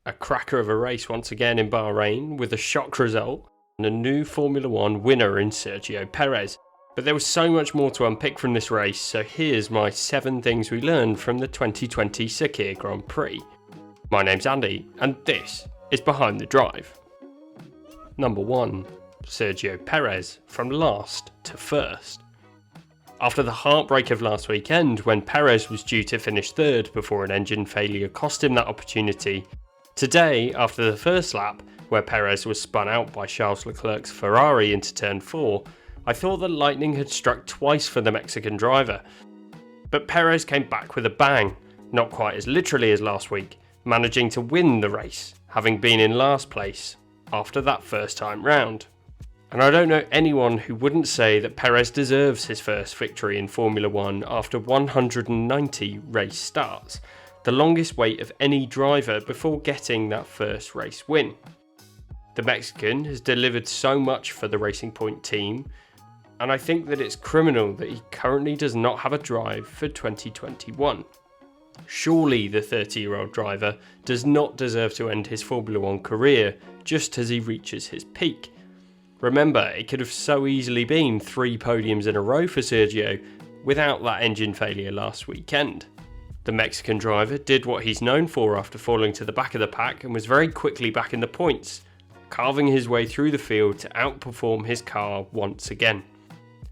A cracker of a race once again in Bahrain with a shock result and a new Formula 1 winner in Sergio Perez. But there was so much more to unpick from this race, so here's my 7 things we learned from the 2020 Sakhir Grand Prix. My name's Andy, and this is Behind the Drive. Number 1. Sergio Perez, from last to first. After the heartbreak of last weekend, when Perez was due to finish third before an engine failure cost him that opportunity, today, after the first lap, where Perez was spun out by Charles Leclerc's Ferrari into turn 4, I thought that lightning had struck twice for the Mexican driver. But Perez came back with a bang, not quite as literally as last week, managing to win the race, having been in last place after that first time round. And I don't know anyone who wouldn't say that Perez deserves his first victory in Formula 1 after 190 race starts, the longest wait of any driver before getting that first race win. The Mexican has delivered so much for the Racing Point team, and I think that it's criminal that he currently does not have a drive for 2021. Surely the 30-year-old driver does not deserve to end his Formula 1 career just as he reaches his peak. Remember, it could have so easily been 3 podiums in a row for Sergio without that engine failure last weekend. The Mexican driver did what he's known for after falling to the back of the pack and was very quickly back in the points, carving his way through the field to outperform his car once again.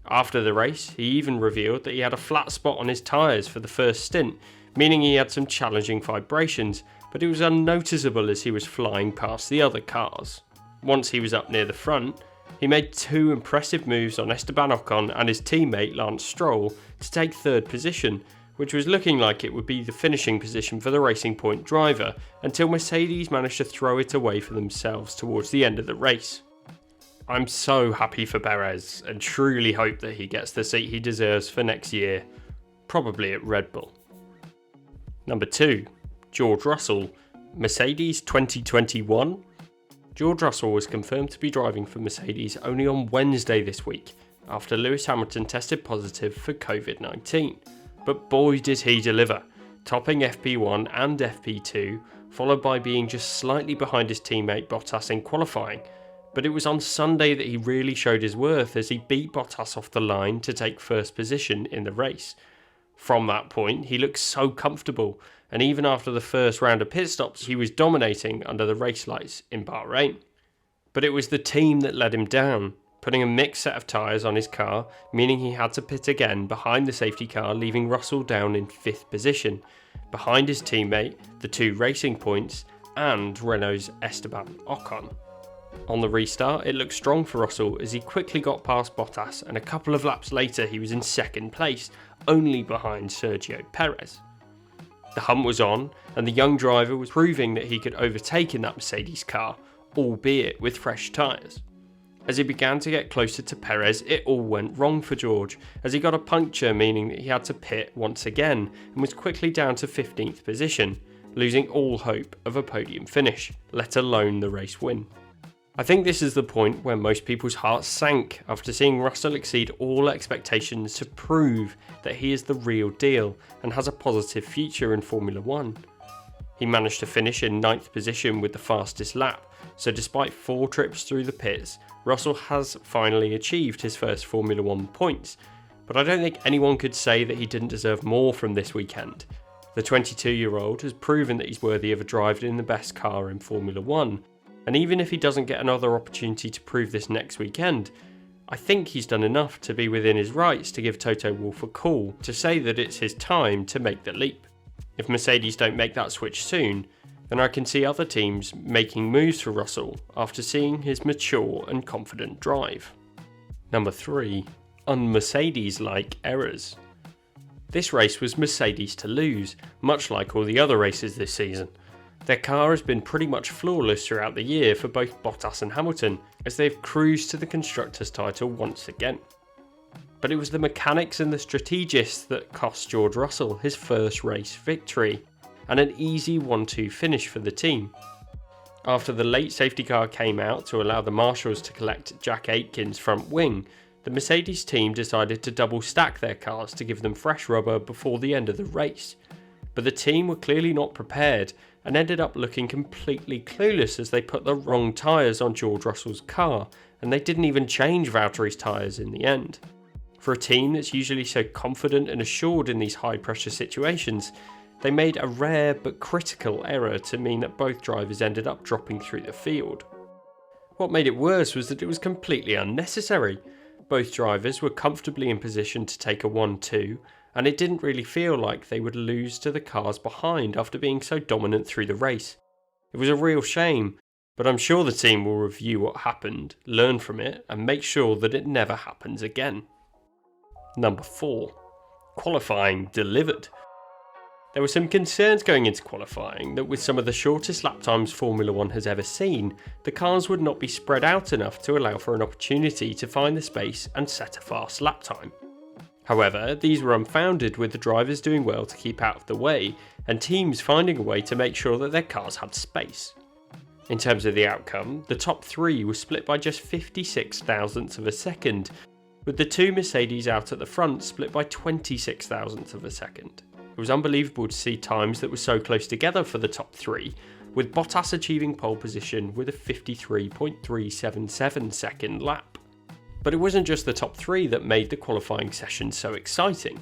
After the race, he even revealed that he had a flat spot on his tyres for the first stint, meaning he had some challenging vibrations, but it was unnoticeable as he was flying past the other cars. Once he was up near the front, he made 2 impressive moves on Esteban Ocon and his teammate Lance Stroll to take third position, which was looking like it would be the finishing position for the Racing Point driver until Mercedes managed to throw it away for themselves towards the end of the race. I'm so happy for Perez and truly hope that he gets the seat he deserves for next year, probably at Red Bull. Number 2. George Russell, Mercedes 2021. George Russell was confirmed to be driving for Mercedes only on Wednesday this week, after Lewis Hamilton tested positive for COVID-19. But boy did he deliver, topping FP1 and FP2, followed by being just slightly behind his teammate Bottas in qualifying. But it was on Sunday that he really showed his worth as he beat Bottas off the line to take first position in the race. From that point, he looked so comfortable, and even after the first round of pit stops, he was dominating under the race lights in Bahrain. But it was the team that let him down, putting a mixed set of tyres on his car, meaning he had to pit again behind the safety car, leaving Russell down in 5th position, behind his teammate, the 2 Racing Points, and Renault's Esteban Ocon. On the restart, it looked strong for Russell as he quickly got past Bottas, and a couple of laps later he was in 2nd place, only behind Sergio Perez. The hunt was on, and the young driver was proving that he could overtake in that Mercedes car, albeit with fresh tyres. As he began to get closer to Perez, it all went wrong for George, as he got a puncture, meaning that he had to pit once again, and was quickly down to 15th position, losing all hope of a podium finish, let alone the race win. I think this is the point where most people's hearts sank after seeing Russell exceed all expectations to prove that he is the real deal and has a positive future in Formula 1. He managed to finish in 9th position with the fastest lap, so despite 4 trips through the pits, Russell has finally achieved his first Formula 1 points, but I don't think anyone could say that he didn't deserve more from this weekend. The 22-year-old has proven that he's worthy of a drive in the best car in Formula 1, and even if he doesn't get another opportunity to prove this next weekend, I think he's done enough to be within his rights to give Toto Wolff a call to say that it's his time to make the leap. If Mercedes don't make that switch soon, then I can see other teams making moves for Russell after seeing his mature and confident drive. Number 3. Un-Mercedes-like errors. This race was Mercedes to lose, much like all the other races this season. Their car has been pretty much flawless throughout the year for both Bottas and Hamilton, as they've cruised to the Constructors' title once again. But it was the mechanics and the strategists that cost George Russell his first race victory, and an easy 1-2 finish for the team. After the late safety car came out to allow the marshals to collect Jack Aitken's front wing, the Mercedes team decided to double stack their cars to give them fresh rubber before the end of the race. but the team were clearly not prepared and ended up looking completely clueless as they put the wrong tyres on George Russell's car, and they didn't even change Valtteri's tyres in the end. For a team that's usually so confident and assured in these high pressure situations, they made a rare but critical error to mean that both drivers ended up dropping through the field. What made it worse was that it was completely unnecessary. Both drivers were comfortably in position to take a 1-2, and it didn't really feel like they would lose to the cars behind after being so dominant through the race. It was a real shame, but I'm sure the team will review what happened, learn from it, and make sure that it never happens again. Number 4. Qualifying delivered. There were some concerns going into qualifying that with some of the shortest lap times Formula 1 has ever seen, the cars would not be spread out enough to allow for an opportunity to find the space and set a fast lap time. However, these were unfounded, with the drivers doing well to keep out of the way and teams finding a way to make sure that their cars had space. In terms of the outcome, the top 3 were split by just 56 thousandths of a second, with the 2 Mercedes out at the front split by 26 thousandths of a second. It was unbelievable to see times that were so close together for the top 3, with Bottas achieving pole position with a 53.377 second lap. But it wasn't just the top 3 that made the qualifying session so exciting.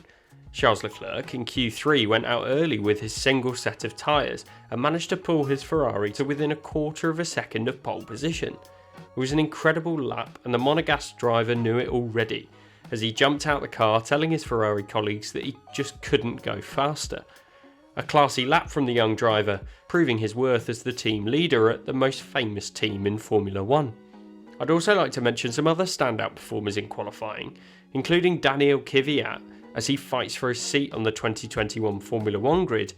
Charles Leclerc in Q3 went out early with his single set of tyres and managed to pull his Ferrari to within a quarter of a second of pole position. It was an incredible lap, and the Monegasque driver knew it already, as he jumped out the car telling his Ferrari colleagues that he just couldn't go faster. A classy lap from the young driver, proving his worth as the team leader at the most famous team in Formula 1. I'd also like to mention some other standout performers in qualifying, including Daniel Kvyat as he fights for his seat on the 2021 Formula 1 grid.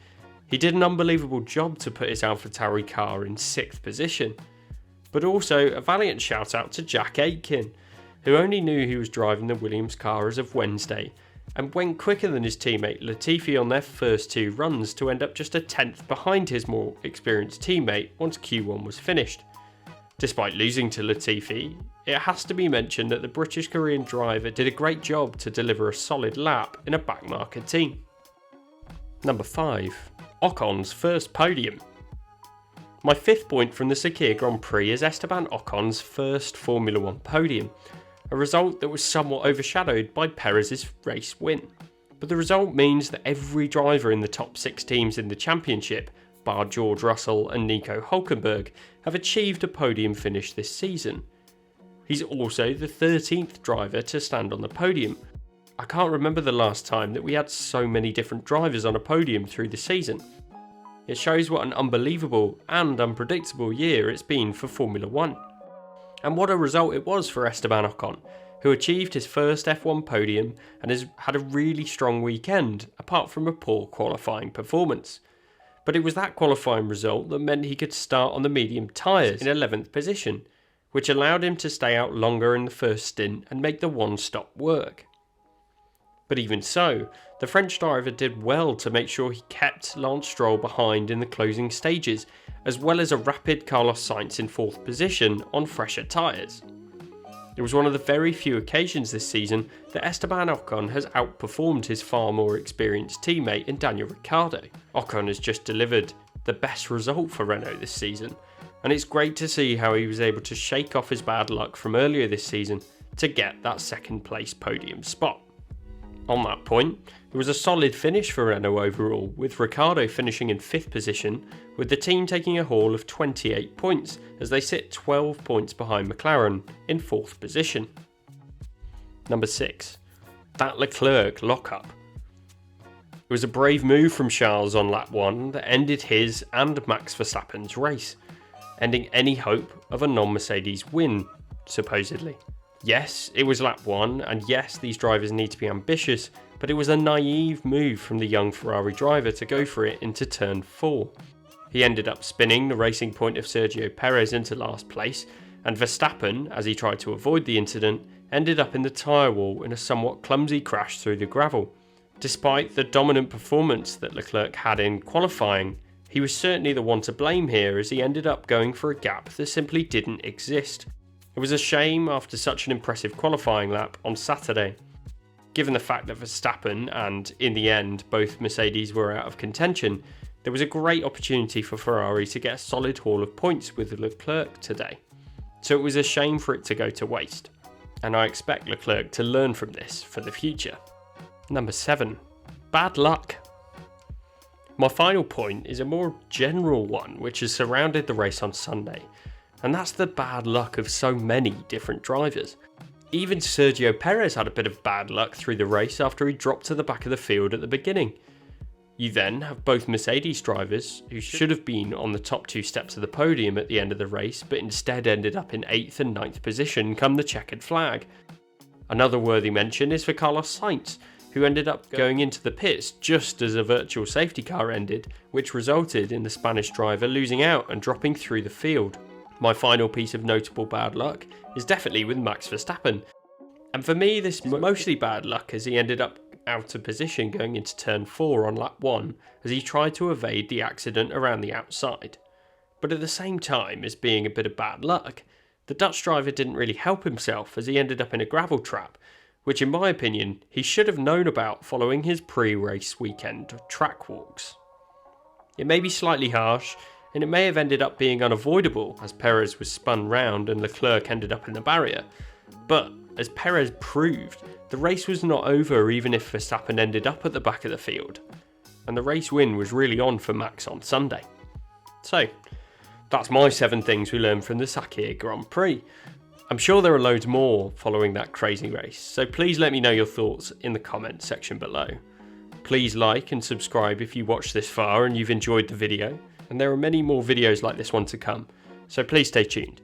He did an unbelievable job to put his AlphaTauri car in 6th position. But also a valiant shout out to Jack Aitken, who only knew he was driving the Williams car as of Wednesday and went quicker than his teammate Latifi on their first 2 runs to end up just a 10th behind his more experienced teammate once Q1 was finished. Despite losing to Latifi, it has to be mentioned that the British Korean driver did a great job to deliver a solid lap in a backmarker team. Number 5. Ocon's first podium. My 5th point from the Sakhir Grand Prix is Esteban Ocon's first Formula 1 podium, a result that was somewhat overshadowed by Perez's race win. But the result means that every driver in the top 6 teams in the championship, bar George Russell and Nico Hülkenberg, have achieved a podium finish this season. He's also the 13th driver to stand on the podium. I can't remember the last time that we had so many different drivers on a podium through the season. It shows what an unbelievable and unpredictable year it's been for Formula 1. And what a result it was for Esteban Ocon, who achieved his first F1 podium and has had a really strong weekend, apart from a poor qualifying performance. But it was that qualifying result that meant he could start on the medium tyres in 11th position, which allowed him to stay out longer in the first stint and make the one-stop work. But even so, the French driver did well to make sure he kept Lance Stroll behind in the closing stages, as well as a rapid Carlos Sainz in 4th position on fresher tyres. It was one of the very few occasions this season that Esteban Ocon has outperformed his far more experienced teammate in Daniel Ricciardo. Ocon has just delivered the best result for Renault this season, and it's great to see how he was able to shake off his bad luck from earlier this season to get that 2nd place podium spot. On that point, it was a solid finish for Renault overall, with Ricciardo finishing in 5th position, with the team taking a haul of 28 points as they sit 12 points behind McLaren in 4th position. Number 6. That Leclerc lockup. It was a brave move from Charles on lap 1 that ended his and Max Verstappen's race, ending any hope of a non-Mercedes win, supposedly. Yes, it was lap 1, and yes, these drivers need to be ambitious, but it was a naive move from the young Ferrari driver to go for it into turn 4. He ended up spinning the racing point of Sergio Perez into last place, and Verstappen, as he tried to avoid the incident, ended up in the tyre wall in a somewhat clumsy crash through the gravel. Despite the dominant performance that Leclerc had in qualifying, he was certainly the one to blame here, as he ended up going for a gap that simply didn't exist. It was a shame after such an impressive qualifying lap on Saturday. given the fact that Verstappen and, in the end, both Mercedes were out of contention, there was a great opportunity for Ferrari to get a solid haul of points with Leclerc today. So it was a shame for it to go to waste, and I expect Leclerc to learn from this for the future. Number 7. Bad luck. My final point is a more general one which has surrounded the race on Sunday, and that's the bad luck of so many different drivers. Even Sergio Perez had a bit of bad luck through the race after he dropped to the back of the field at the beginning. You then have both Mercedes drivers who should have been on the top 2 steps of the podium at the end of the race, but instead ended up in 8th and 9th position come the checkered flag. Another worthy mention is for Carlos Sainz, who ended up going into the pits just as a virtual safety car ended, which resulted in the Spanish driver losing out and dropping through the field. My final piece of notable bad luck is definitely with Max Verstappen. And for me, this is mostly bad luck as he ended up out of position going into turn 4 on lap 1 as he tried to evade the accident around the outside. But at the same time as being a bit of bad luck, the Dutch driver didn't really help himself as he ended up in a gravel trap, which in my opinion he should have known about following his pre-race weekend track walks. It may be slightly harsh, and it may have ended up being unavoidable as Perez was spun round and Leclerc ended up in the barrier, but as Perez proved, the race was not over even if Verstappen ended up at the back of the field, and the race win was really on for Max on Sunday. So, that's my 7 things we learned from the Sakhir Grand Prix. I'm sure there are loads more following that crazy race, so please let me know your thoughts in the comments section below. Please like and subscribe if you watched this far and you've enjoyed the video, and there are many more videos like this one to come, so please stay tuned.